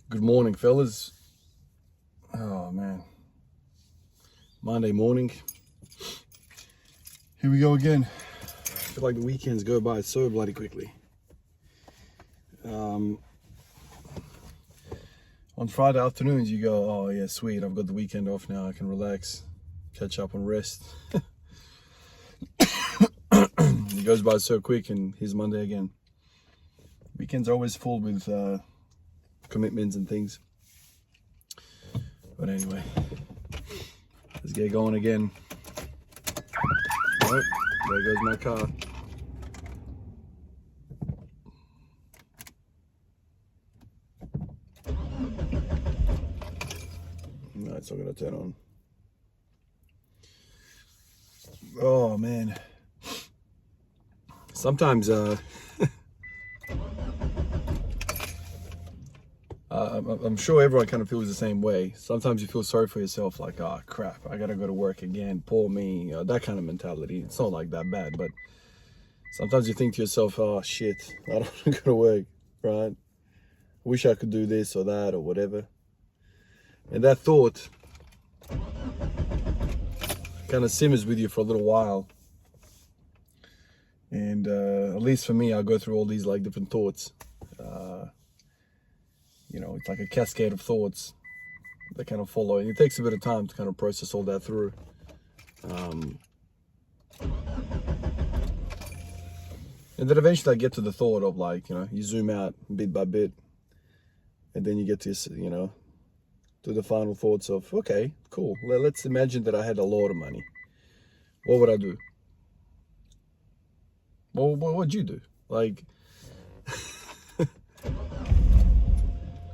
Good morning, fellas. Oh, man. Monday morning. Here we go again. I feel like the weekends go by so bloody quickly. On Friday afternoons, you go, oh, yeah, sweet. I've got the weekend off now. I can relax, catch up on rest. It goes by so quick, and here's Monday again. Weekends are always full with commitments and things. But anyway, let's get going again. Oh, there goes my car. No, it's not gonna turn on. Oh man. Sometimes I'm sure everyone kind of feels the same way. Sometimes you feel sorry for yourself, like, oh crap, I gotta go to work again, poor me, that kind of mentality. It's not like that bad, but sometimes you think to yourself, oh shit, I don't want to go to work, right? I wish I could do this or that or whatever. And that thought kind of simmers with you for a little while. And at least for me, I go through all these like different thoughts. It's like a cascade of thoughts that kind of follow, and it takes a bit of time to kind of process all that through. And then eventually I get to the thought of like, you zoom out bit by bit, and then you get to, to the final thoughts of, okay, cool. Let's imagine that I had a lot of money. What would I do? Well, what would you do? Like,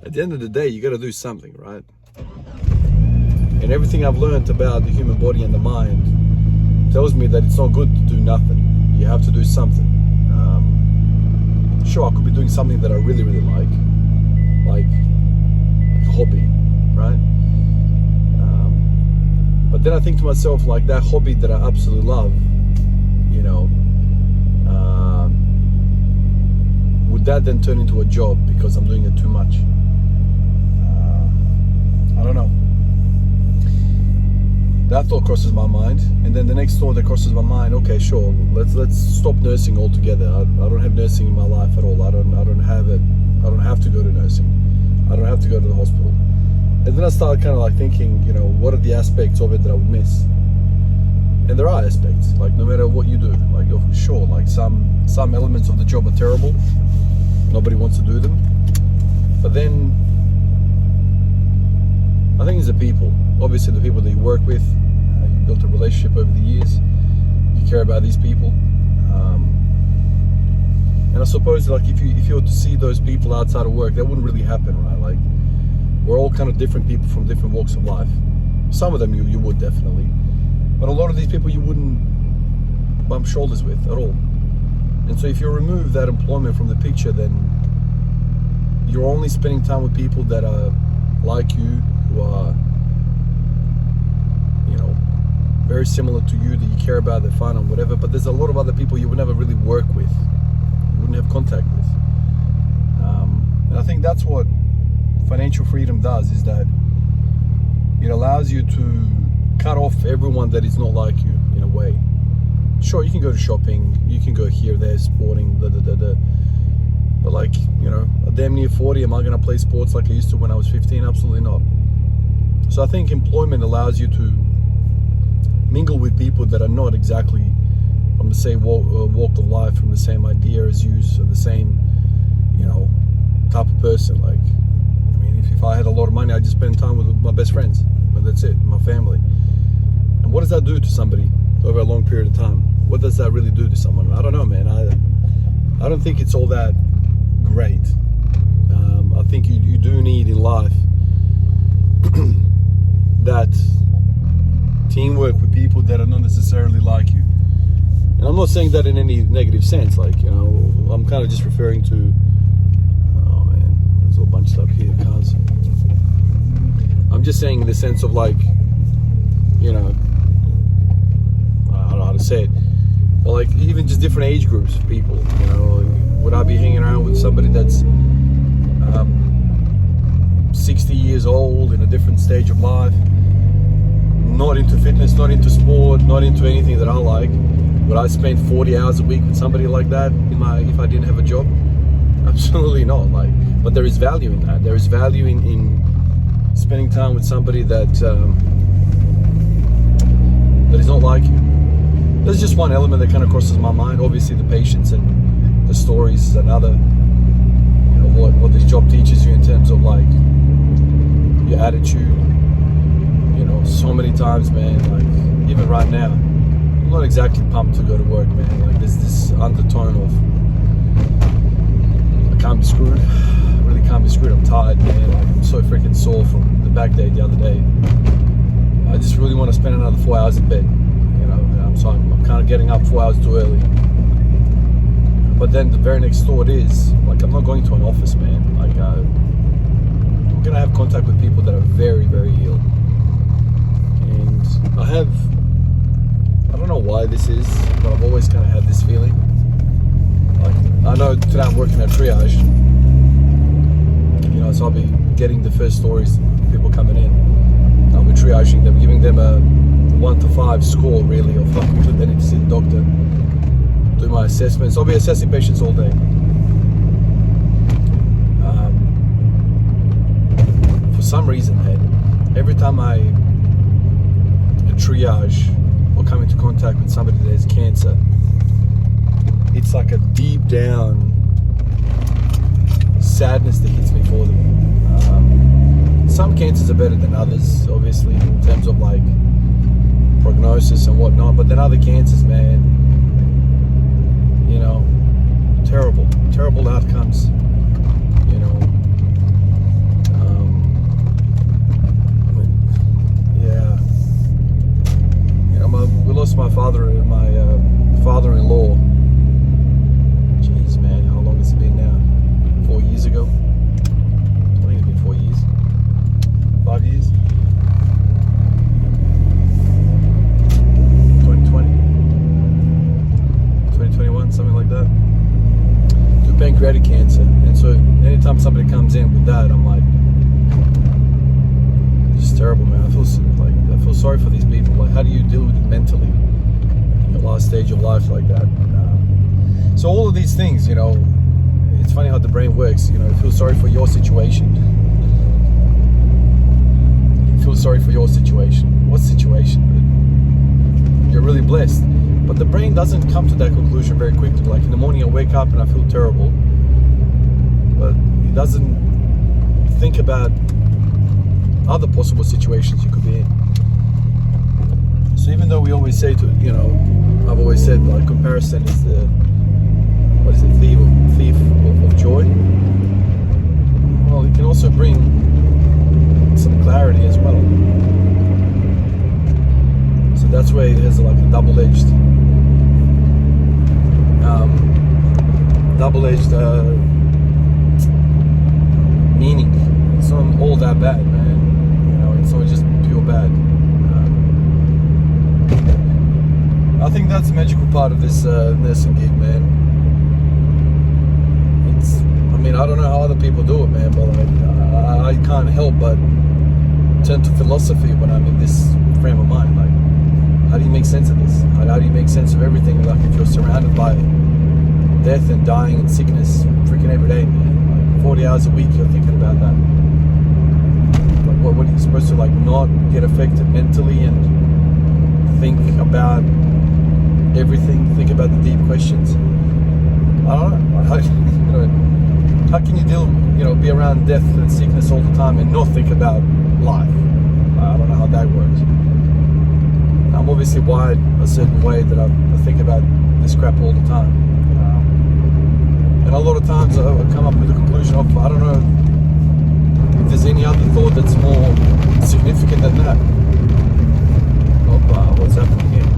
at the end of the day, you got to do something, right? And everything I've learned about the human body and the mind tells me that it's not good to do nothing. You have to do something. Sure, I could be doing something that I really, really like a hobby, right? But then I think to myself, like that hobby that I absolutely love, would that then turn into a job because I'm doing it too much? I don't know. That thought crosses my mind, and then the next thought that crosses my mind, okay, sure, let's stop nursing altogether. I don't have nursing in my life at all. I don't have it. I don't have to go to nursing. I don't have to go to the hospital. And then I started kind of like thinking, what are the aspects of it that I would miss? And there are aspects, like no matter what you do, like sure, like some elements of the job are terrible. Nobody wants to do them. But then I think it's the people. Obviously the people that you work with, you built a relationship over the years. You care about these people. And I suppose like if you were to see those people outside of work, that wouldn't really happen, right? Like we're all kind of different people from different walks of life. Some of them you would definitely. But a lot of these people you wouldn't bump shoulders with at all. And so if you remove that employment from the picture, then you're only spending time with people that are like you, who are, very similar to you, that you care about, they're fun and whatever. But there's a lot of other people you would never really work with, you wouldn't have contact with. And I think that's what financial freedom does, is that it allows you to cut off everyone that is not like you in a way. Sure, you can go to shopping, you can go here, there, sporting, but like, damn near 40, am I going to play sports like I used to when I was 15? Absolutely not. So I think employment allows you to mingle with people that are not exactly from the same walk of life, from the same idea as you, so the same, type of person. Like, I mean, if I had a lot of money, I'd just spend time with my best friends, but that's it, my family. And what does that do to somebody over a long period of time? What does that really do to someone? I don't know, man. I don't think it's all that great. I think you do need in life that teamwork with people that are not necessarily like you. And I'm not saying that in any negative sense. Like, I'm kind of just referring to, oh man, there's a whole bunch of stuff here, cars. I'm just saying in the sense of like, I don't know how to say it. Or like even just different age groups of people, would I be hanging around with somebody that's 50 years old, in a different stage of life, not into fitness, not into sport, not into anything that I like, would I spend 40 hours a week with somebody like that if I didn't have a job? Absolutely not. But there is value in that. There is value in spending time with somebody that is not like you. There's just one element that kind of crosses my mind. Obviously, the patience and the stories is another. What this job teaches you in terms of your attitude. So many times, man. Even right now, I'm not exactly pumped to go to work, man. There's this undertone of I can't be screwed. I really can't be screwed. I'm tired, man. I'm so freaking sore from the back day the other day. I just really want to spend another 4 hours in bed. So I'm kind of getting up 4 hours too early. But then the very next thought is, I'm not going to an office, man. I'm going to have contact with people that are very, very ill. And I don't know why this is, but I've always kind of had this feeling. I know today I'm working at triage, so I'll be getting the first stories, people coming in. I'll be triaging them, giving them a 1 to 5 score, really, of how quickly they need to see the doctor, do my assessments. I'll be assessing patients all day. For some reason, man, every time I triage or come into contact with somebody that has cancer, it's like a deep down sadness that hits me for them. Some cancers are better than others, obviously, in terms of prognosis and whatnot, but then other cancers, man, terrible outcomes, we lost my father-in-law. Jeez, man, how long has it been now? 4 years ago? I think it's been 4 years. 5 years? 2021, something like that. To pancreatic cancer. And so anytime somebody comes in with that, I'm it's just terrible, man. I feel sorry for these people. How do you deal with it mentally in the last stage of life like that? So all of these things, it's funny how the brain works. You feel sorry for your situation. You feel sorry for your situation. What situation? You're really blessed. But the brain doesn't come to that conclusion very quickly. In the morning I wake up and I feel terrible, but it doesn't think about other possible situations you could be in. So even though we always say I've always said comparison is the thief of joy. Well, it can also bring some clarity as well. So that's where it has a double-edged meaning. It's not all that bad, man. It's not just pure bad. I think that's the magical part of this nursing gig, man. I don't know how other people do it, man, but I can't help but turn to philosophy when I'm in this frame of mind. How do you make sense of this? How do you make sense of everything? If you're surrounded by death and dying and sickness freaking every day, man. 40 hours a week you're thinking about that. What are you supposed to not get affected mentally and think about everything, think about the deep questions? I don't know. How can you be around death and sickness all the time and not think about life? I don't know how that works. I'm obviously wired a certain way that I think about this crap all the time. And a lot of times I come up with the conclusion of, I don't know if there's any other thought that's more significant than that. Of what's happening here.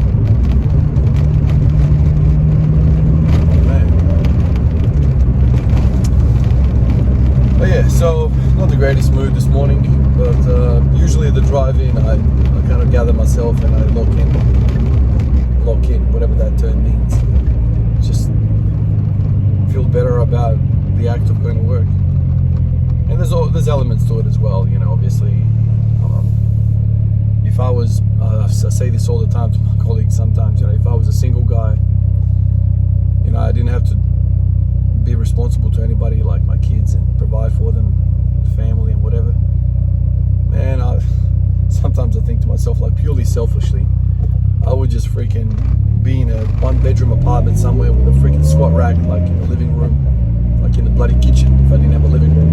But yeah, so not the greatest mood this morning, but usually the drive-in, I kind of gather myself and I lock in, whatever that term means. Just feel better about the act of going to work. And there's elements to it as well, you know, obviously. If I was, I say this all the time to my colleagues sometimes, you know, if I was a single guy, you know, I didn't have to be responsible to anybody like my kids and provide for them, family and whatever. Man, sometimes I think to myself, like purely selfishly, I would just freaking be in a 1-bedroom apartment somewhere with a freaking squat rack, like in the living room, like in the bloody kitchen if I didn't have a living room.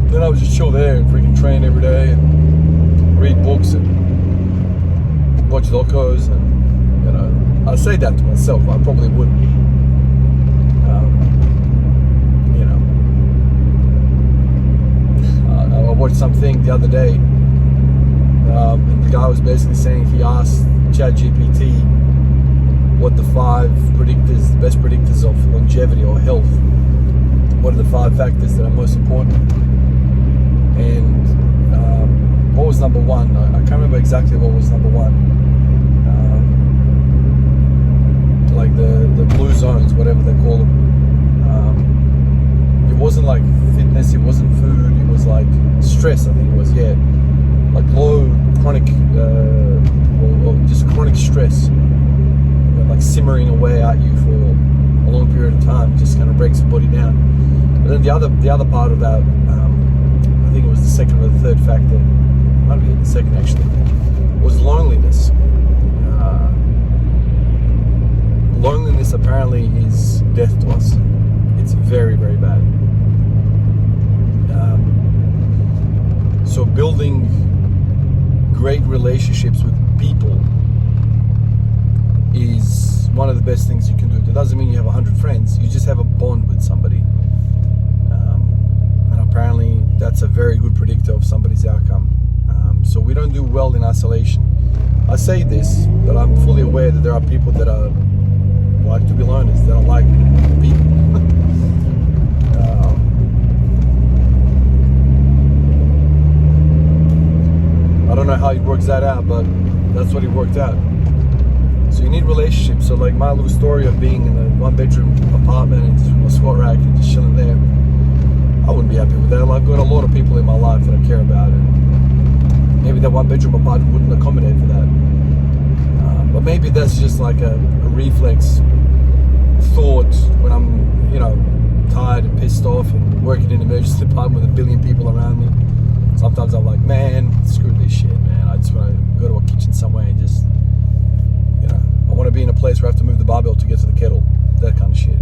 Then I would just chill there and freaking train every day and read books and watch docos, and you know, I say that to myself. I probably wouldn't. You know, I watched something the other day, and the guy was basically saying he asked ChatGPT what the 5 best predictors of longevity or health. What are the 5 factors that are most important? And what was number 1? I can't remember exactly what was number 1. Like the blue zones, whatever they call them. It wasn't like fitness, it wasn't food, it was like stress, I think it was, yeah. Like low chronic, or just chronic stress, you know, like simmering away at you for a long period of time, just kind of breaks your body down. But then the other part of that, I think it was the second or the third factor, might be the second actually, was loneliness. Loneliness apparently is death to us. It's very, very bad. So building great relationships with people is one of the best things you can do. That doesn't mean you have 100 friends. You just have a bond with somebody. And apparently that's a very good predictor of somebody's outcome. So we don't do well in isolation. I say this, but I'm fully aware that there are people that are like to be loners, they don't like people. I don't know how he works that out, but that's what he worked out. So you need relationships. So like my little story of being in a 1-bedroom apartment and just a squat rack and just chilling there, I wouldn't be happy with that. I've got a lot of people in my life that I care about, and maybe that 1-bedroom apartment wouldn't accommodate for that. But maybe that's just like a reflex thought when I'm, you know, tired and pissed off and working in an emergency department with 1 billion people around me. Sometimes I'm like, man, screw this shit, man. I just want to go to a kitchen somewhere and just, you know, I want to be in a place where I have to move the barbell to get to the kettle. That kind of shit.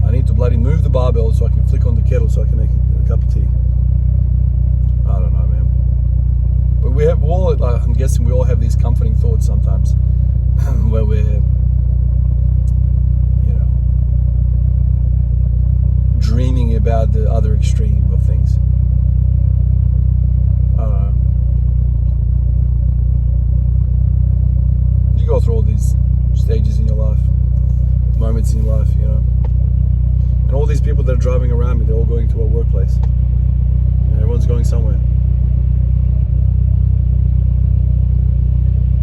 I need to bloody move the barbell so I can flick on the kettle so I can make a cup of tea. I don't know, man. But we have all, like, I'm guessing we all have these comforting thoughts sometimes where we're, you know, dreaming about the other extreme of things. I don't know. You go through all these stages in your life, moments in your life, you know. And all these people that are driving around me, they're all going to a workplace. And everyone's going somewhere.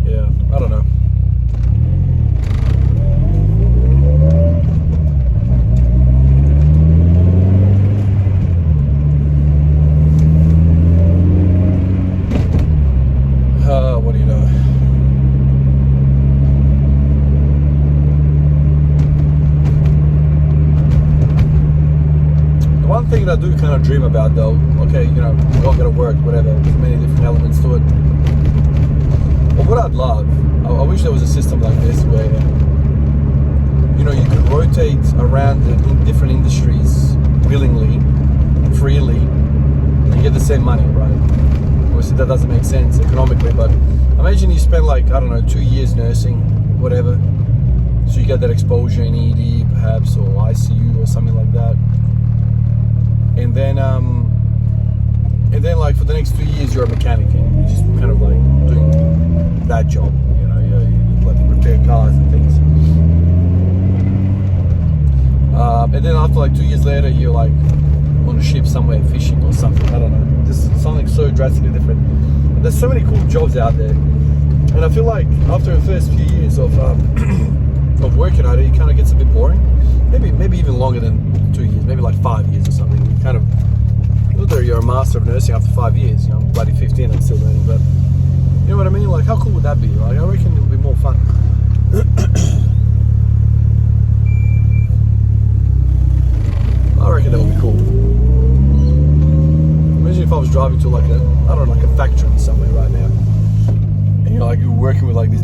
Yeah, I don't know. What do you know? The one thing that I do kind of dream about though, okay, you know, we all gotta work, whatever, there's many different elements to it. But what I'd love, I wish there was a system like this where, you know, you could rotate around the different industries willingly, freely, and get the same money, right? Obviously that doesn't make sense economically, but imagine you spend like, I don't know, 2 years nursing, whatever, so you get that exposure in ED perhaps, or ICU or something like that, and then like for the next 2 years you're a mechanic and you're just kind of like doing that job, you know, you like repair cars and things, and then after like 2 years later you're like on a ship somewhere fishing or something, I don't know, just something so drastically different. But there's so many cool jobs out there, and I feel like after the first few years of working at it, it kind of gets a bit boring. Maybe even longer than 2 years, maybe like 5 years or something. You kind of, whether you're a master of nursing after 5 years, you know, I'm bloody 15, I'm still learning, but you know what I mean? Like, how cool would that be? Like, I reckon it would be more fun. I reckon that would be cool. Imagine if I was driving to like a, I don't know, like a factory somewhere right now, and you're working with like these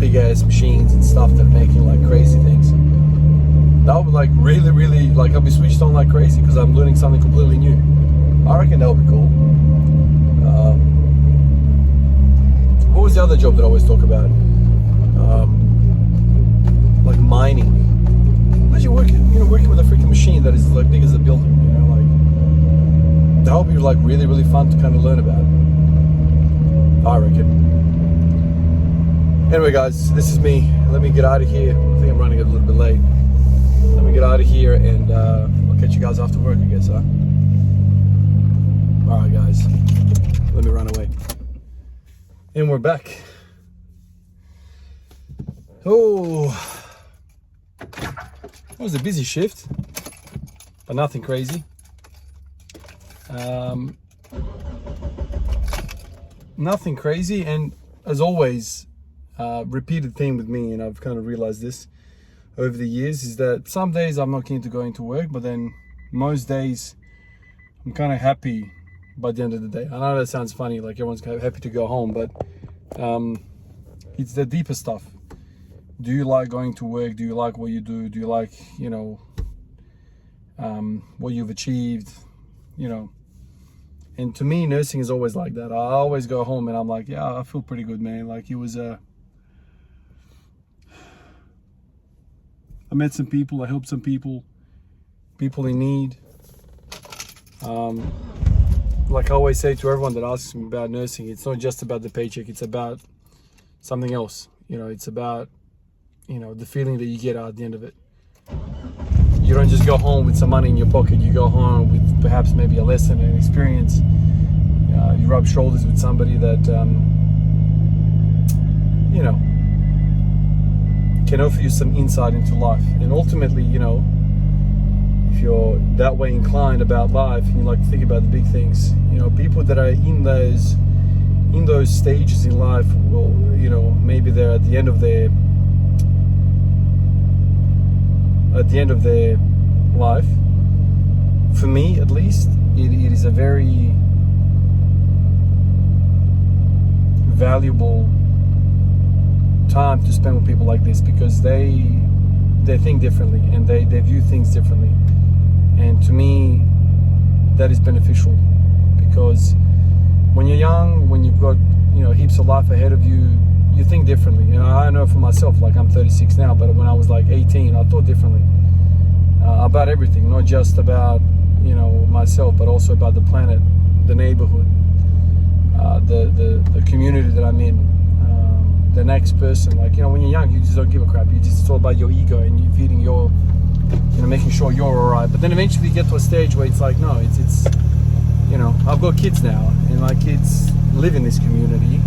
big ass machines and stuff that are making like crazy things. That would be like really, like I'll be switched on like crazy because I'm learning something completely new. I reckon that would be cool. What was the other job that I always talk about? Like mining. Imagine working with a freaking machine that is like big as a building. You know, like that would be like really fun to kind of learn about. I reckon. Anyway, guys, this is me. Let me get out of here. I think I'm running a little bit late. Let me get out of here, and I'll catch you guys after work, I guess, huh? Alright, guys. Let me run away. And we're back. Oh, it was a busy shift, but nothing crazy. Nothing crazy, and as always, repeated theme with me, and I've kind of realized this over the years, is that some days I'm not keen to go into work, but then most days I'm kind of happy by the end of the day. I know that sounds funny, like everyone's kind of happy to go home, but it's the deeper stuff. Do you like going to work? Do you like what you do? Do you like, you know, what you've achieved, you know? And to me, nursing is always like that. I always go home and I'm like, yeah, I feel pretty good, man. Like it was I met some people, I helped some people in need. Like I always say to everyone that asks me about nursing, it's not just about the paycheck, it's about something else. You know, it's about, you know, the feeling that you get at the end of it. You don't just go home with some money in your pocket, you go home with perhaps maybe a lesson and an experience. You rub shoulders with somebody that, you know, can offer you some insight into life. And ultimately, you know, if you're that way inclined about life and you like to think about the big things, you know, people that are in those stages in life will, you know, maybe they're at the end of their life. For me, at least, it is a very valuable time to spend with people like this, because they think differently and they view things differently. And to me, that is beneficial, because when you're young, when you've got, you know, heaps of life ahead of you, you think differently. You know, I know for myself, like I'm 36 now, but when I was like 18, I thought differently about everything, not just about, you know, myself, but also about the planet, the neighborhood, the community that I'm in, the next person. Like, you know, when you're young, you just don't give a crap. It's all about your ego and you feeding your, you know, making sure you're all right. But then eventually you get to a stage where it's like, no, it's you know, I've got kids now, and my kids live in this community,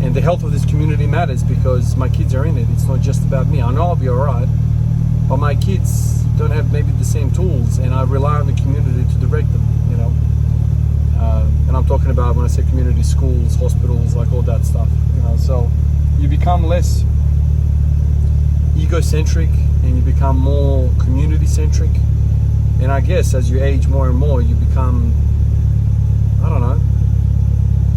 and the health of this community matters because my kids are in it. It's not just about me. I know I'll be all right, but my kids don't have maybe the same tools, and I rely on the community to direct them, you know. And I'm talking about, when I say community, schools, hospitals, like all that stuff, you know. So you become less egocentric and you become more community centric. And I guess as you age more and more, you become, I don't know,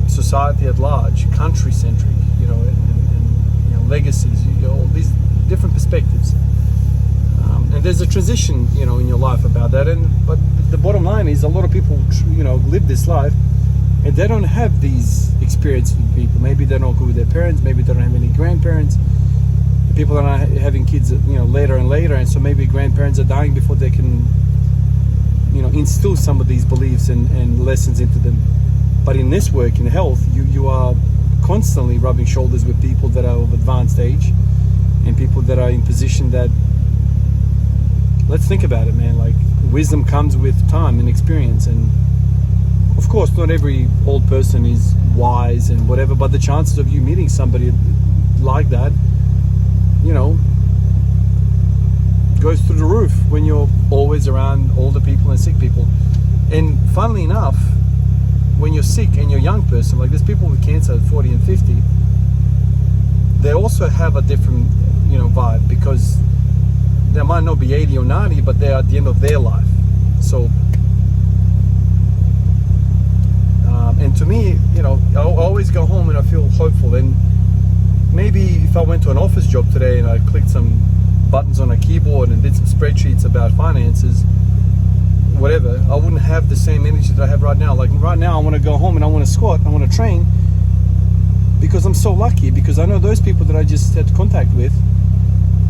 society at large, country centric, you know, and you know, legacies, you know, all these different perspectives. And there's a transition, you know, in your life about that. But the bottom line is, a lot of people, you know, live this life and they don't have these experiences with people. Maybe they're not good with their parents, maybe they don't have any grandparents. The people are not having kids, you know, later and later, and so maybe grandparents are dying before they can, you know, instill some of these beliefs and lessons into them. But in this work, in health, you are constantly rubbing shoulders with people that are of advanced age and people that are in position that, let's think about it, man, like wisdom comes with time and experience. And of course, not every old person is wise and whatever, but the chances of you meeting somebody like that, you know, goes through the roof when you're always around older people and sick people. And funnily enough, when you're sick and you're a young person, like there's people with cancer at 40 and 50, they also have a different, vibe, because they might not be 80 or 90, but they're at the end of their life. So, and to me, I always go home and I feel hopeful. And maybe if I went to an office job today and I clicked some buttons on a keyboard and did some spreadsheets about finances, whatever, I wouldn't have the same energy that I have right now. Like right now, I want to go home and I want to squat, I want to train, because I'm so lucky, because I know those people that I just had contact with,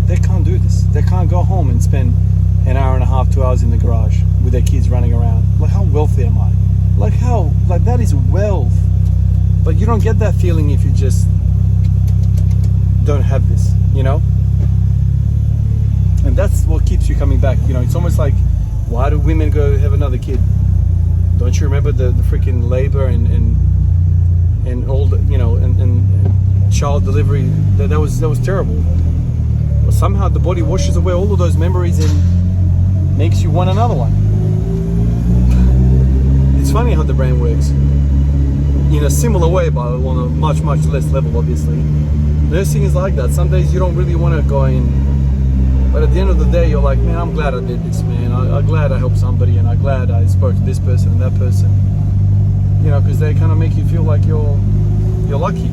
they can't do this. They can't go home and spend an hour and a half, 2 hours in the garage with their kids running around. Like, how wealthy am I? Like that is wealth. But you don't get that feeling if you just don't have this, And that's what keeps you coming back. It's almost like, why do women go have another kid? Don't you remember the freaking labor and all the, and child delivery? That was terrible. But somehow the body washes away all of those memories and makes you want another one. It's funny how the brain works. In a similar way, but on a much, much less level, obviously. Nursing is like that. Some days you don't really want to go in, but at the end of the day, you're like, man, I'm glad I did this, man. I'm glad I helped somebody, and I'm glad I spoke to this person and that person. Because they kind of make you feel like you're lucky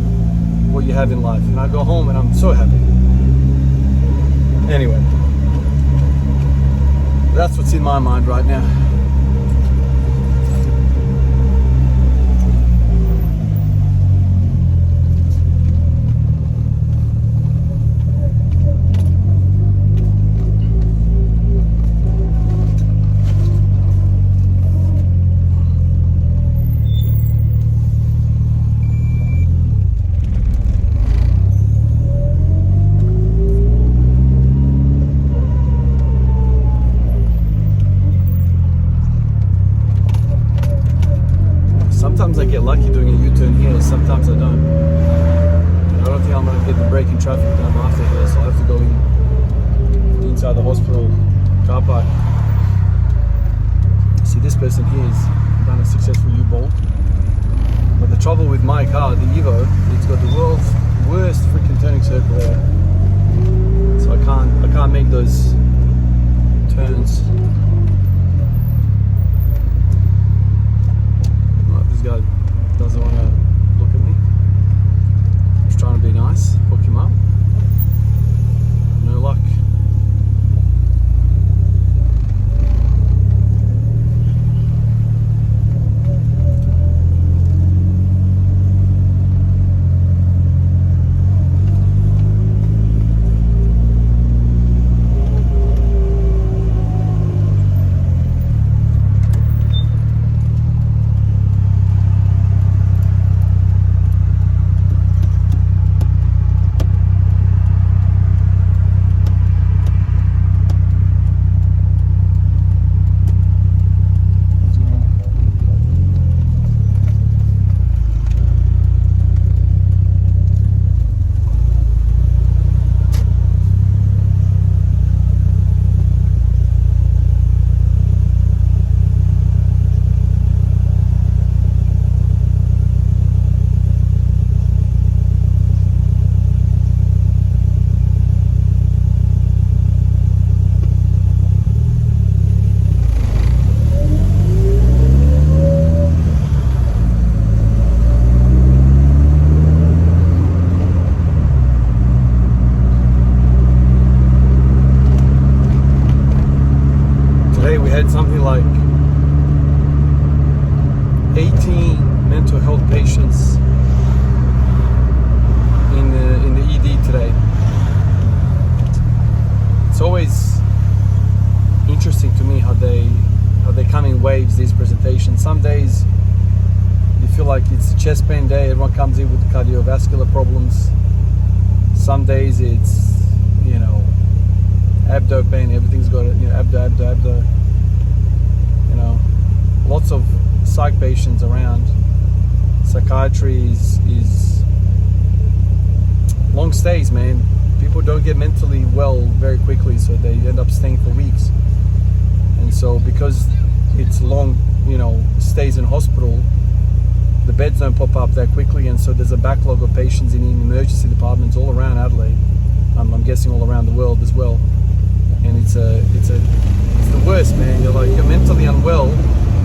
what you have in life. And I go home and I'm so happy. Anyway, that's what's in my mind right now. Sometimes I get lucky doing a U-turn here, sometimes I don't. I don't think I'm going to get the break in traffic done after here, so I'll have to go in inside the hospital car park. See, this person here has done a successful U-bolt. But the trouble with my car, the Evo, it's got the world's worst freaking turning circle there. So I can't make those turns. Guy doesn't want to look at me. Just trying to be nice, hook him up. No luck. Had something like 18 mental health patients in the ED today. It's always interesting to me how they come in waves, these presentations. Some days you feel like it's a chest pain day, everyone comes in with cardiovascular problems. Some days it's abdo pain, everything's got abdo. Lots of psych patients around. Psychiatry is long stays, man. People don't get mentally well very quickly, so they end up staying for weeks. And so because it's long stays in hospital, the beds don't pop up that quickly, and so there's a backlog of patients in emergency departments all around Adelaide. I'm guessing all around the world as well. And it's the worst, man. You're mentally unwell,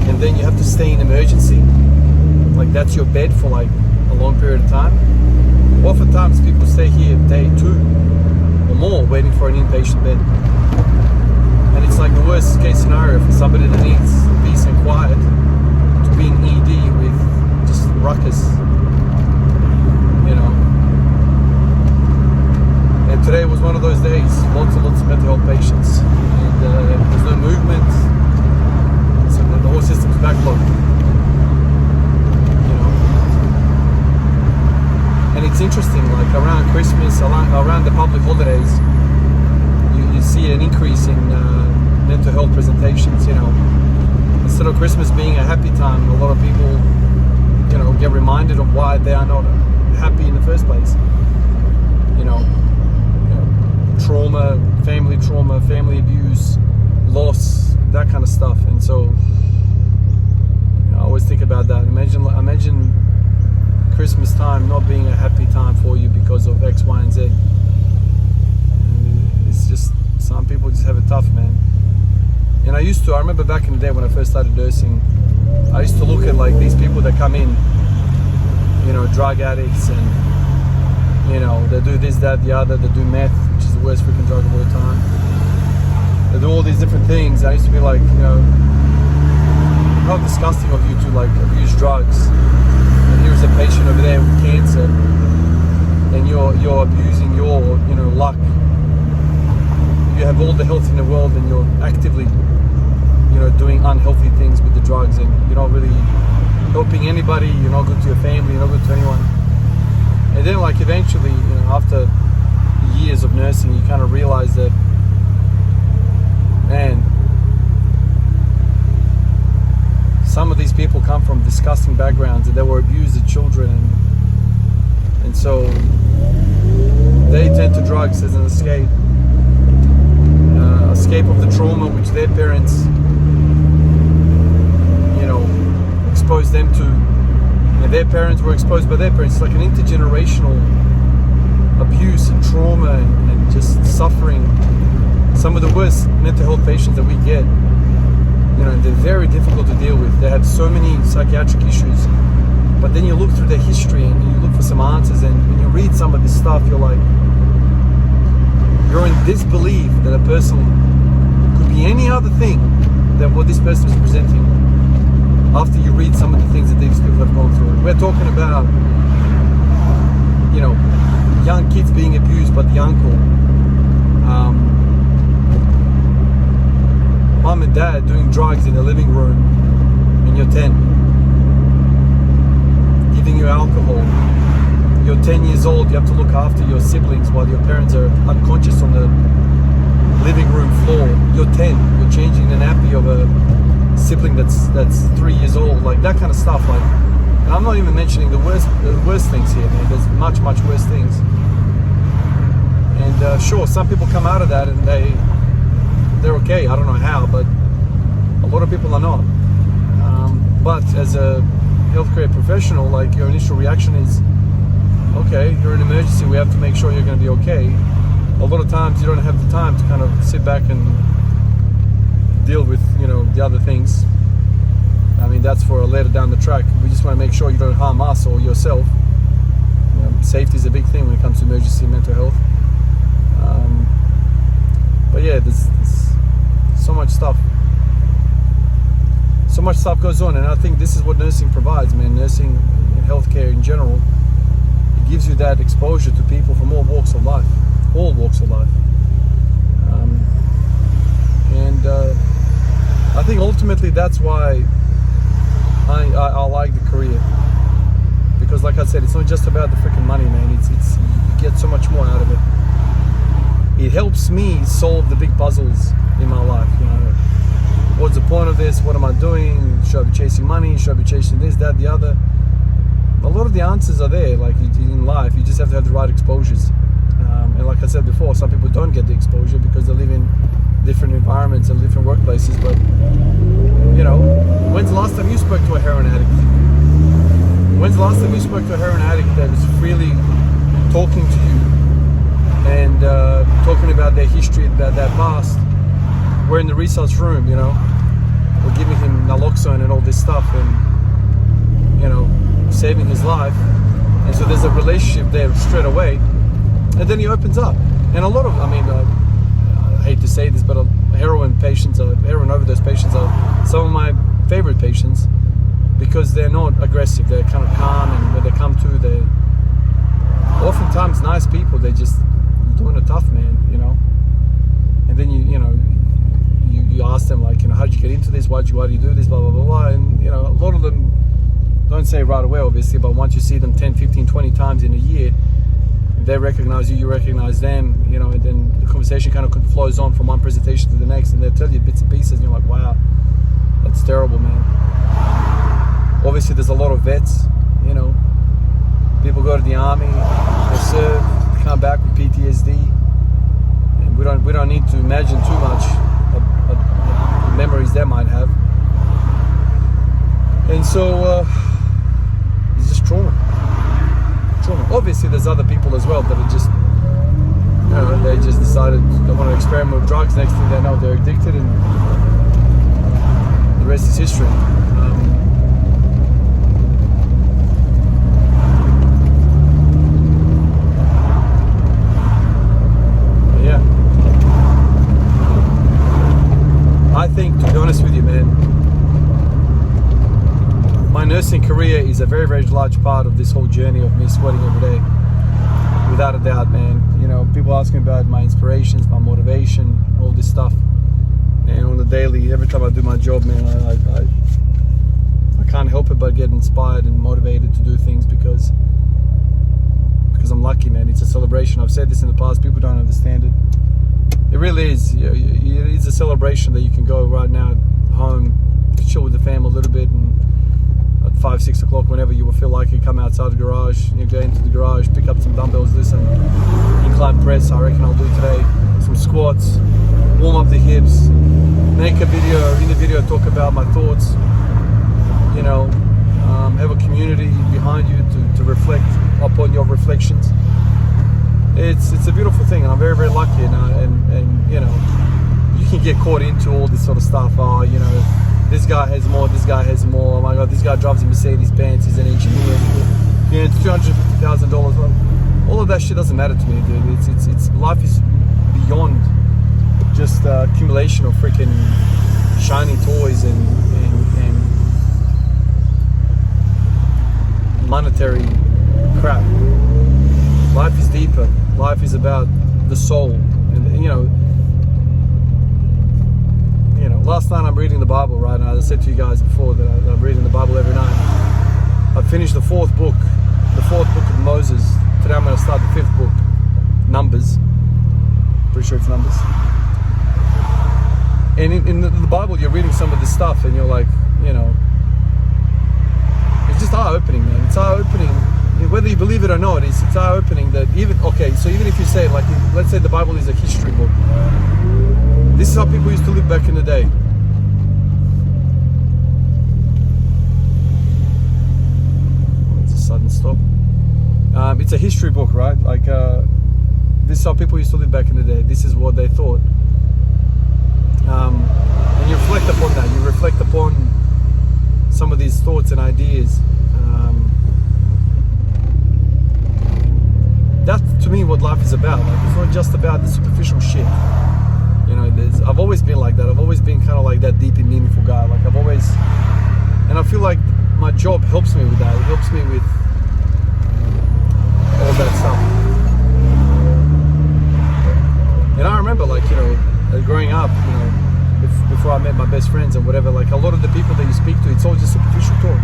and then you have to stay in emergency. Like that's your bed for like a long period of time. Oftentimes people stay here day 2 or more waiting for an inpatient bed. And it's like the worst case scenario for somebody that needs peace and quiet to be in ED with just ruckus, And today was one of those days, lots and lots of mental health patients, and there's no movement, so the whole system's backlogged, And it's interesting, like around Christmas, around the public holidays, you see an increase in mental health presentations. Instead of Christmas being a happy time, a lot of people get reminded of why they are not happy in the first place. Trauma, family abuse, loss, that kind of stuff. And so I always think about that. Imagine Christmas time not being a happy time for you because of X, Y, and Z. And it's just, some people just have it tough, man. And I remember back in the day when I first started nursing, I used to look at like these people that come in, drug addicts, and they do this, that, the other, they do meth, which is the worst freaking drug of all time. They do all these different things. I used to be like, how disgusting of you to like abuse drugs. And here's a patient over there with cancer, and you're abusing your luck. You have all the health in the world, and you're actively doing unhealthy things with the drugs, and you're not really helping anybody. You're not good to your family. You're not good to anyone. And then like eventually, after years of nursing, you kind of realize that, man, some of these people come from disgusting backgrounds, and they were abused as children, and so they turn to drugs as an escape of the trauma which their parents exposed them to, and their parents were exposed by their parents. It's like an intergenerational abuse and trauma and just suffering. Some of the worst mental health patients that we get, they're very difficult to deal with. They have so many psychiatric issues, but then you look through their history and you look for some answers, and when you read some of this stuff, you're in disbelief that a person could be any other thing than what this person is presenting after you read some of the things that these people have gone through. We're talking about young kids being abused by the uncle, mom and dad doing drugs in the living room when you're 10, giving you alcohol. You're 10 years old, you have to look after your siblings while your parents are unconscious on the living room floor. You're 10, you're changing the nappy of a sibling that's 3 years old, like that kind of stuff. Like, and I'm not even mentioning the worst things here, man. There's much worse things. And sure, some people come out of that and they're okay. I don't know how, but a lot of people are not. But as a healthcare professional, like, your initial reaction is, okay, you're in an emergency, we have to make sure you're going to be okay. A lot of times you don't have the time to kind of sit back and deal with, the other things. I mean, that's for later down the track. We just want to make sure you don't harm us or yourself. Safety is a big thing when it comes to emergency mental health. But yeah, there's so much stuff. So much stuff goes on, and I think this is what nursing provides, man. Nursing and healthcare in general, it gives you that exposure to people from all walks of life. All walks of life. And I think ultimately that's why I like the career, because like I said, it's not just about the freaking money, man. It's you get so much more out of it. It helps me solve the big puzzles in my life. What's the point of this? What am I doing? Should I be chasing money? Should I be chasing this, that, the other? A lot of the answers are there. Like in life, you just have to have the right exposures. And like I said before, some people don't get the exposure because they live in different environments and different workplaces. But You know, when's the last time you spoke to a heroin addict? When's the last time you spoke to a heroin addict that was freely talking to you and talking about their history, about their past? We're in the research room, you know, we're giving him naloxone and all this stuff, and, you know, saving his life. And so there's a relationship there straight away, and then he opens up. And a lot of, I mean, I hate to say this, but heroin overdose patients are some of my favorite patients, because they're not aggressive, they're kind of calm, and when they come to, they're oftentimes nice people. They're just doing it tough, man, you know. And then you ask them, like, you know, how did you get into this, why do you do this, blah blah blah blah. And, you know, a lot of them don't say right away, obviously, but once you see them 10, 15, 20 times in a year, they recognize you, you recognize them, you know, and then the conversation kind of flows on from one presentation to the next, and they tell you bits and pieces, and you're like, wow, that's terrible, man. Obviously, there's a lot of vets, you know, people go to the army, they serve, they come back with PTSD, and we don't need to imagine too much of the memories they might have. And so it's just trauma. Obviously, there's other people as well that are just, you know, they just decided they want to experiment with drugs. Next thing they know, they're addicted, and the rest is history. Yeah, I think, to be honest with you, man, my nursing career is a very, very large part of this whole journey of me sweating every day, without a doubt, man. You know, people ask me about my inspirations, my motivation, all this stuff, and on the daily, every time I do my job, man, I can't help it but get inspired and motivated to do things, because I'm lucky, man. It's a celebration. I've said this in the past, people don't understand it. It really is. It is a celebration that you can go right now home, chill with the family a little bit, and at 5, 6 o'clock, whenever you will feel like it, come outside the garage, you go into the garage, pick up some dumbbells, do some incline press, I reckon I'll do today, some squats, warm up the hips, make a video, in the video talk about my thoughts, you know, have a community behind you to reflect upon your reflections. It's a beautiful thing, and I'm very, very lucky, and you know, you can get caught into all this sort of stuff. Oh, you know, this guy has more, this guy has more, oh my god, this guy drives a Mercedes-Benz, he's an engineer, yeah, it's $250,000. Well, all of that shit doesn't matter to me, dude. It's life is beyond just accumulation of freaking shiny toys and monetary crap. Life is deeper. Life is about the soul, and you know, last night I'm reading the Bible, right? And as I said to you guys before, that I'm reading the Bible every night. I finished the fourth book of Moses. Today I'm going to start the fifth book, Numbers. Pretty sure it's Numbers. And in the Bible, you're reading some of this stuff, and you're like, you know, it's just eye-opening, man. It's eye-opening. Whether you believe it or not, it's eye-opening that even if you say, like, let's say the Bible is a history book. This is how people used to live back in the day. It's a sudden stop. It's a history book, right? Like, this is how people used to live back in the day. This is what they thought. And you reflect upon that. You reflect upon some of these thoughts and ideas. That's, to me, what life is about. Like, it's not just about the superficial shit. You know, I've always been like that. I've always been kind of like that deep and meaningful guy. Like, and I feel like my job helps me with that. It helps me with all that stuff. And I remember, like, you know, growing up, you know, before I met my best friends and whatever, like, a lot of the people that you speak to, it's all just superficial talk.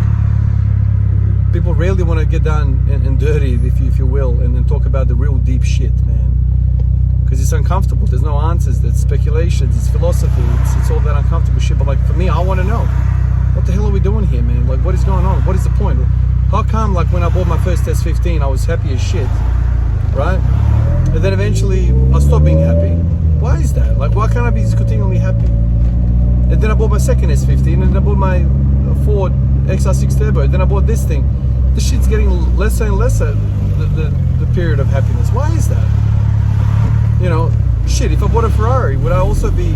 People rarely want to get down and dirty, if you will, and then talk about the real deep shit, man. Because it's uncomfortable. There's no answers. There's speculations. It's philosophy. It's all that uncomfortable shit. But, like, for me, I want to know, what the hell are we doing here, man? Like, what is going on? What is the point? How come, like, when I bought my first S15, I was happy as shit, right? And then eventually I stopped being happy. Why is that? Like, why can't I be continually happy? And then I bought my second S15, and then I bought my Ford XR6 Turbo. And then I bought this thing. The shit's getting lesser and lesser, the period of happiness. Why is that? You know, shit, if I bought a Ferrari, would I also be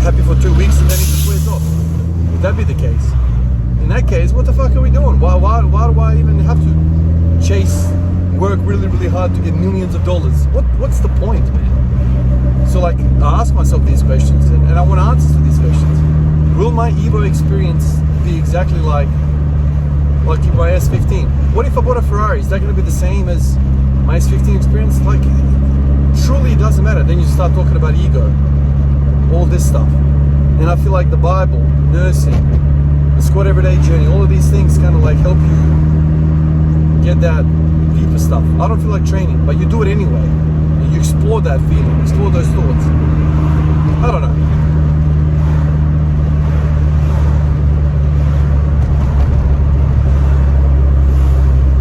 happy for 2 weeks and then it just wears off? Would that be the case? In that case, what the fuck are we doing? Why do I even have to work really, really hard to get millions of dollars? What's the point, man? So like, I ask myself these questions, and I want answers to these questions. Will my Evo experience be exactly like my S15? What if I bought a Ferrari? Is that going to be the same as my S15 experience? Like, truly it doesn't matter. Then you start talking about ego, all this stuff. And I feel like the Bible, nursing, the Squad Everyday Journey, all of these things kind of like help you get that deeper stuff. I don't feel like training, but you do it anyway. And you explore that feeling, explore those thoughts. I don't know.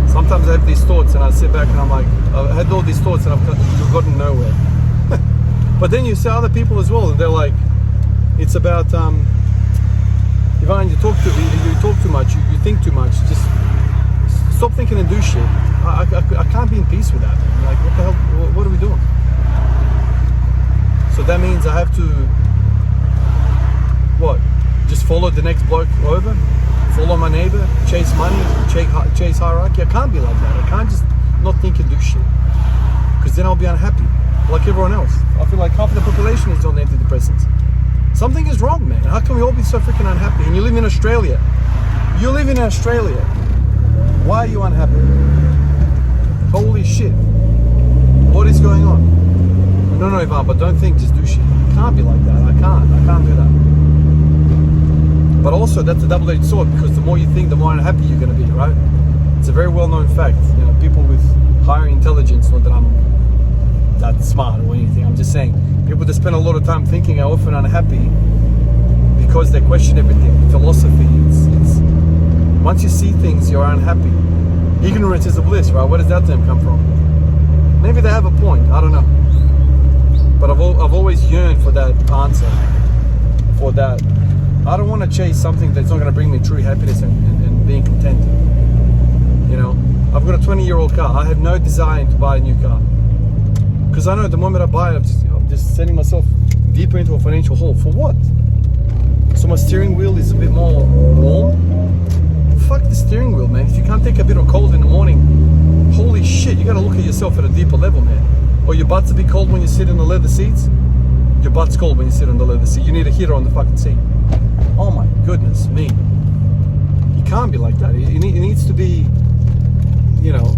Sometimes I have these thoughts and I sit back and I'm like, I've had all these thoughts and I've gotten nowhere. But then you see other people as well, and they're like, it's about, Ivan, you talk too much, you think too much, just stop thinking and do shit. I can't be in peace with that, man. Like, what the hell, what are we doing? So that means I have to, what, just follow the next bloke over? Follow my neighbor, chase money, chase hierarchy? I can't be like that. I can't just not think and do shit, because then I'll be unhappy like everyone else. I feel like half of the population is on antidepressants. Something is wrong, man. How can we all be so freaking unhappy? And you live in Australia. You live in Australia. Why are you unhappy? Holy shit. What is going on? No, Ivan, but don't think, just do shit. It can't be like that. I can't do that. But also, that's a double-edged sword, because the more you think, the more unhappy you're going to be, right? It's a very well-known fact. You know, people with higher intelligence, not that I'm that smart or anything, I'm just saying, people that spend a lot of time thinking are often unhappy because they question everything. Philosophy, it's once you see things, you're unhappy. Ignorance is a bliss, right? Where does that term come from? Maybe they have a point, I don't know. But I've always yearned for that answer, for that. I don't want to chase something that's not going to bring me true happiness and being content. You know, I've got a 20-year-old car. I have no desire to buy a new car, because I know the moment I buy it, I'm just sending myself deeper into a financial hole. For what? So my steering wheel is a bit more warm? Fuck the steering wheel, man. If you can't take a bit of cold in the morning, holy shit, you gotta look at yourself at a deeper level, man. Or your butt's a bit cold when you sit in the leather seats. Your butt's cold when you sit on the leather seat. You need a heater on the fucking seat. Oh my goodness me. You can't be like that. It needs to be, you know,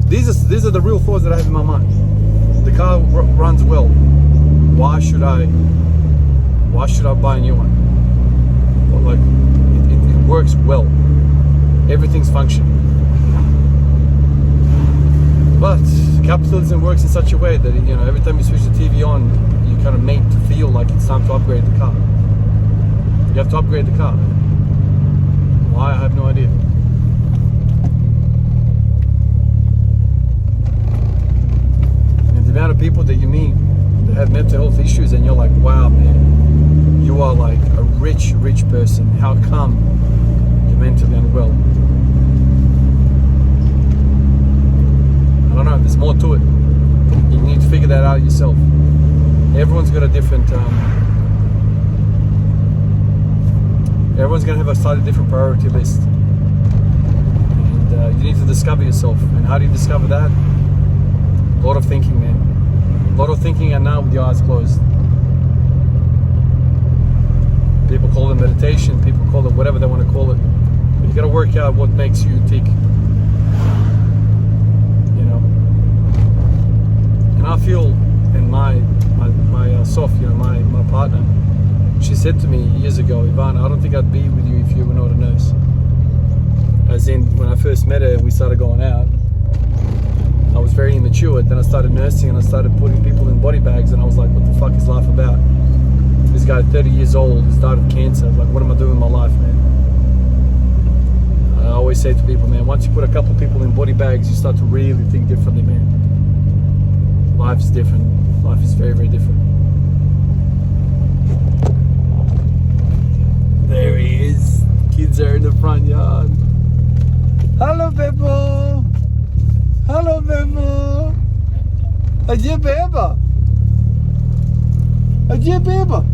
these are the real thoughts that I have in my mind. The car runs well. Why should I buy a new one? Well, like, it works well. Everything's functioning. But capitalism works in such a way that, you know, every time you switch the TV on, you kind of make to feel like it's time to upgrade the car. You have to upgrade the car. Why? I have no idea. And the amount of people that you meet that have mental health issues, and you're like, wow, man, you are like a rich person. How come you're mentally unwell? I don't know, there's more to it. You need to figure that out yourself. Everyone's got a different, everyone's going to have a slightly different priority list. And you need to discover yourself. And how do you discover that? A lot of thinking, man. A lot of thinking, and now with your eyes closed. People call it meditation, people call it whatever they want to call it. But you got to work out what makes you tick. And I feel, and my Soph, you know, my partner, she said to me years ago, Ivan, I don't think I'd be with you if you were not a nurse. As in, when I first met her, we started going out. I was very immature. Then I started nursing and I started putting people in body bags, and I was like, what the fuck is life about? This guy, 30 years old, has died of cancer. I was like, what am I doing with my life, man? I always say to people, man, once you put a couple of people in body bags, you start to really think differently, man. Life is different. Life is very, very different. There he is. Kids are in the front yard. Hallo Beppo. Hallo Beppo. Adieu Beba. Adieu Beba.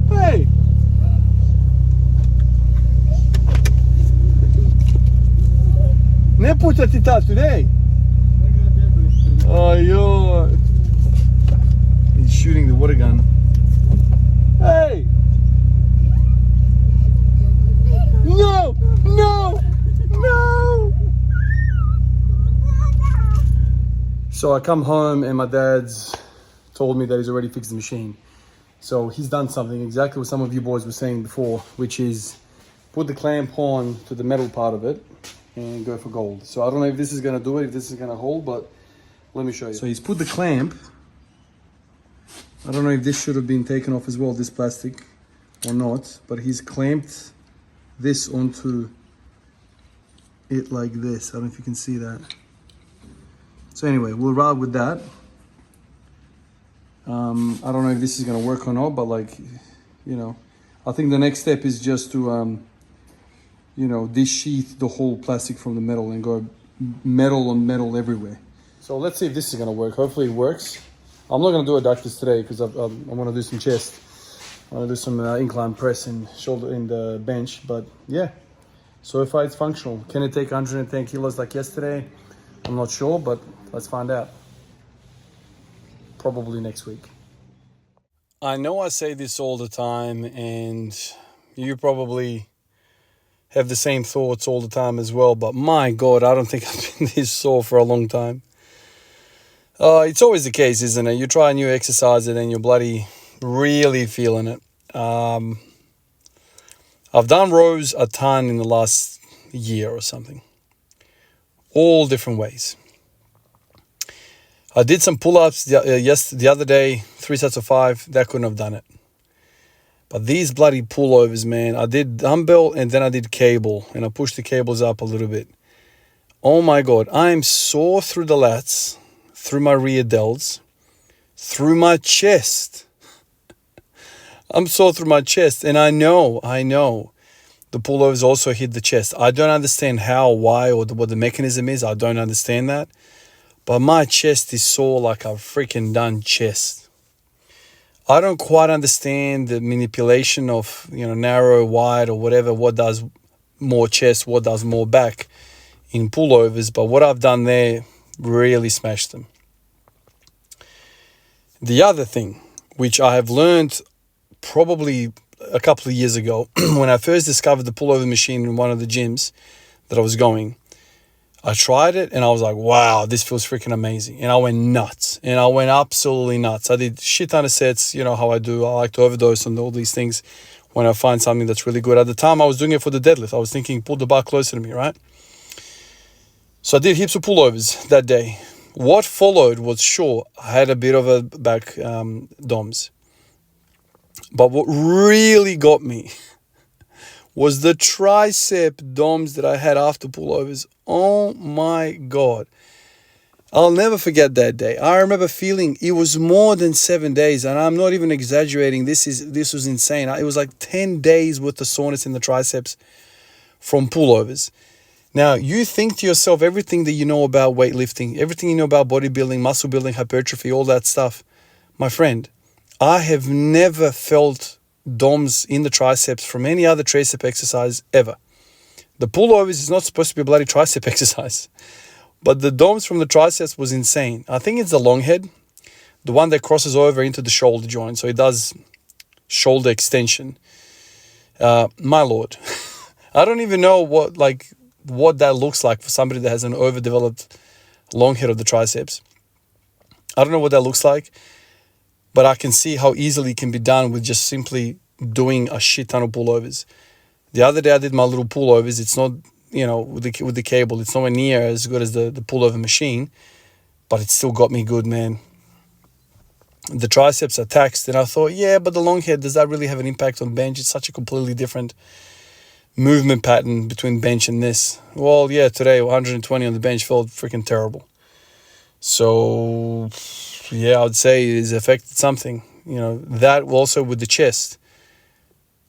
Hey. Ne pucati tatu, dai. Oh, yo. He's shooting the water gun. Hey. No, no, no. So I come home and my dad's told me that he's already fixed the machine. So he's done something exactly what some of you boys were saying before, which is put the clamp on to the metal part of it and go for gold. So I don't know if this is gonna do it, if this is gonna hold, but let me show you. So he's put the clamp. I don't know if this should have been taken off as well, this plastic, or not, but he's clamped this onto it like this. I don't know if you can see that. So anyway, we'll ride with that. I don't know if this is gonna work or not, but like, you know, I think the next step is just to, you know, desheath the whole plastic from the metal and go metal on metal everywhere. So let's see if this is gonna work. Hopefully it works. I'm not gonna do adductors today because I want to do some chest. I want to do some incline press and shoulder in the bench, but yeah. So far it's functional. Can it take 110 kilos like yesterday? I'm not sure, but let's find out. Probably next week. I know I say this all the time, and you probably have the same thoughts all the time as well, but my God, I don't think I've been this sore for a long time. It's always the case, isn't it? You try a new exercise and then you're bloody really feeling it. I've done rows a ton in the last year or something. All different ways. I did some pull-ups the other day, 3 sets of 5. That couldn't have done it. But these bloody pullovers, man, I did dumbbell and then I did cable, and I pushed the cables up a little bit. Oh my God, I'm sore through the lats, through my rear delts, through my chest. I'm sore through my chest, and I know the pullovers also hit the chest. I don't understand how, why, or what the mechanism is. I don't understand that. But my chest is sore like a freaking done chest. I don't quite understand the manipulation of, you know, narrow, wide, or whatever. What does more chest, what does more back in pullovers. But what I've done there really smashed them. The other thing, which I have learned probably a couple of years ago, when I first discovered the pullover machine in one of the gyms that I was going, I tried it and I was like, wow, this feels freaking amazing. And I went nuts. And I went absolutely nuts. I did shit ton of sets, you know how I do. I like to overdose on all these things when I find something that's really good. At the time, I was doing it for the deadlift. I was thinking, pull the bar closer to me, right? So I did heaps of pullovers that day. What followed was, sure, I had a bit of a back DOMS. But what really got me was the tricep DOMS that I had after pullovers. Oh my God. I'll never forget that day. I remember feeling it was more than 7 days, and I'm not even exaggerating. This was insane. It was like 10 days worth of soreness in the triceps from pullovers. Now, you think to yourself, everything that you know about weightlifting, everything you know about bodybuilding, muscle building, hypertrophy, all that stuff. My friend, I have never felt DOMS in the triceps from any other tricep exercise ever. The pullovers is not supposed to be a bloody tricep exercise. But the DOMS from the triceps was insane. I think it's the long head, the one that crosses over into the shoulder joint. So it does shoulder extension. My Lord. I don't even know what that looks like for somebody that has an overdeveloped long head of the triceps. I don't know what that looks like. But I can see how easily it can be done with just simply doing a shit ton of pullovers. The other day I did my little pullovers. It's not, you know, with the cable, it's nowhere near as good as the pullover machine, but it still got me good, man. The triceps are taxed, and I thought, yeah, but the long head, does that really have an impact on bench? It's such a completely different movement pattern between bench and this. Well, yeah, today 120 on the bench felt freaking terrible. So yeah, I would say it's affected something. You know, that also with the chest.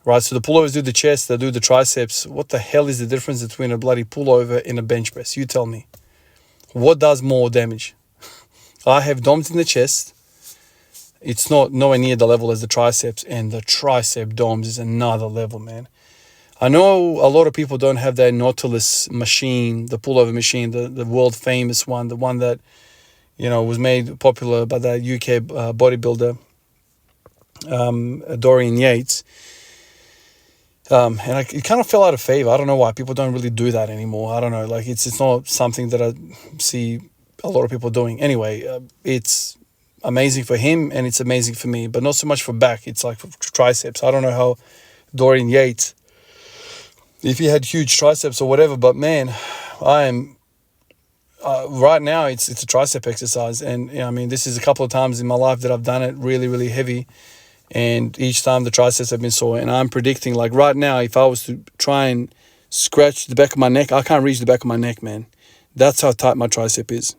right? So the pullovers do the chest, they do the triceps. What the hell is the difference between a bloody pullover and a bench press? You tell me. What does more damage? I have DOMs in the chest. It's not nowhere near the level as the triceps, and the tricep DOMs is another level, man. I know a lot of people don't have that Nautilus machine, the pullover machine, the world famous one, the one that, you know, was made popular by that UK bodybuilder, Dorian Yates. And it kind of fell out of favor. I don't know why people don't really do that anymore. I don't know. Like it's not something that I see a lot of people doing. Anyway, it's amazing for him and it's amazing for me, but not so much for back. It's like for triceps. I don't know how Dorian Yates, if he had huge triceps or whatever, but man, I am right now. It's a tricep exercise, and you know, I mean, this is a couple of times in my life that I've done it really, really heavy, and each time the triceps have been sore. And I'm predicting, like right now, if I was to try and scratch the back of my neck, I can't reach the back of my neck, man. That's how tight my tricep is.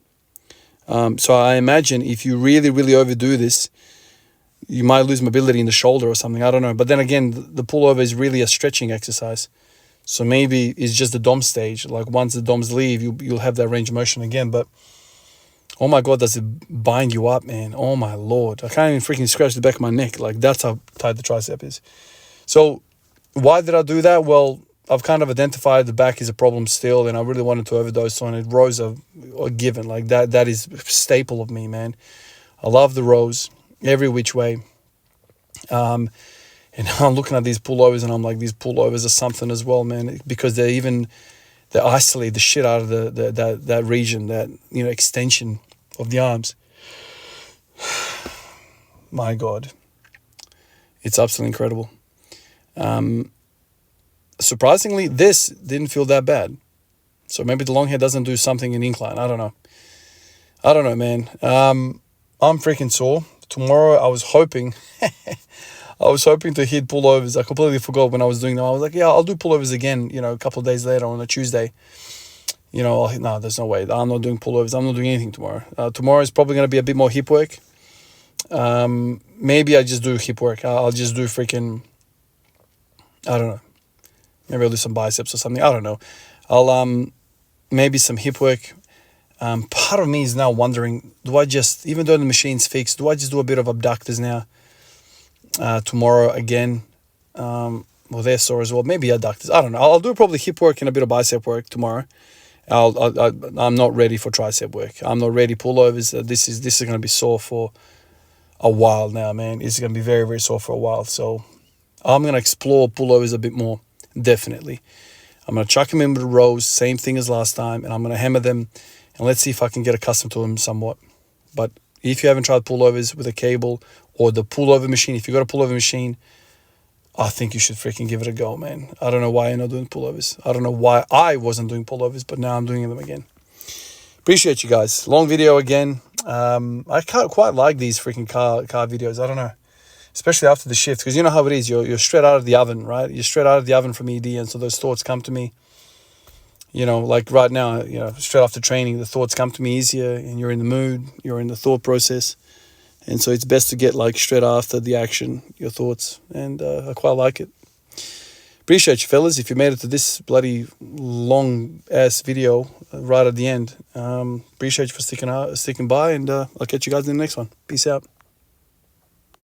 So I imagine if you really, really overdo this, you might lose mobility in the shoulder or something. I don't know. But then again, the pullover is really a stretching exercise. So maybe it's just the DOM stage. Like once the DOMs leave, you'll have that range of motion again. But oh my God, does it bind you up, man? Oh my Lord. I can't even freaking scratch the back of my neck. Like that's how tight the tricep is. So why did I do that? Well, I've kind of identified the back is a problem still, and I really wanted to overdose on it. Rows are given. Like that is a staple of me, man. I love the rows every which way. And I'm looking at these pullovers and I'm like, these pullovers are something as well, man, because they isolate the shit out of that region, that, you know, extension of the arms. My God, it's absolutely incredible. Surprisingly, this didn't feel that bad. So maybe the long head doesn't do something in incline. I don't know, man. I'm freaking sore. Tomorrow I was hoping to hit pullovers. I completely forgot when I was doing them. I was like, yeah, I'll do pullovers again, you know, a couple of days later on a Tuesday. You know, no, there's no way. I'm not doing pullovers. I'm not doing anything tomorrow. Tomorrow is probably going to be a bit more hip work. Maybe I just do hip work. I'll just do freaking, I don't know. Maybe I'll do some biceps or something. I don't know. I'll maybe some hip work. Part of me is now wondering, do I just, even though the machine's fixed, do I just do a bit of abductors now? Tomorrow again. Well, they're sore as well. Maybe adductors. I don't know. I'll do probably hip work and a bit of bicep work tomorrow. I'm not ready for tricep work. I'm not ready pullovers. This is going to be sore for a while now, man. It's going to be very, very sore for a while. So I'm going to explore pullovers a bit more. Definitely. I'm going to chuck them in with the rows, same thing as last time, and I'm going to hammer them, and let's see if I can get accustomed to them somewhat. But if you haven't tried pullovers with a cable or the pullover machine, if you've got a pullover machine, I think you should freaking give it a go, man. I don't know why you're not doing pullovers. I don't know why I wasn't doing pullovers, but now I'm doing them again. Appreciate you guys. Long video again. I can't quite like these freaking car videos. I don't know. Especially after the shift, because you know how it is. You're straight out of the oven, right? You're straight out of the oven from ED, and so those thoughts come to me. You know, like right now, you know, straight after training, the thoughts come to me easier, and you're in the mood, you're in the thought process, and so it's best to get like straight after the action, your thoughts, and I quite like it. Appreciate you, fellas. If you made it to this bloody long ass video right at the end, appreciate you for sticking by, and I'll catch you guys in the next one. Peace out.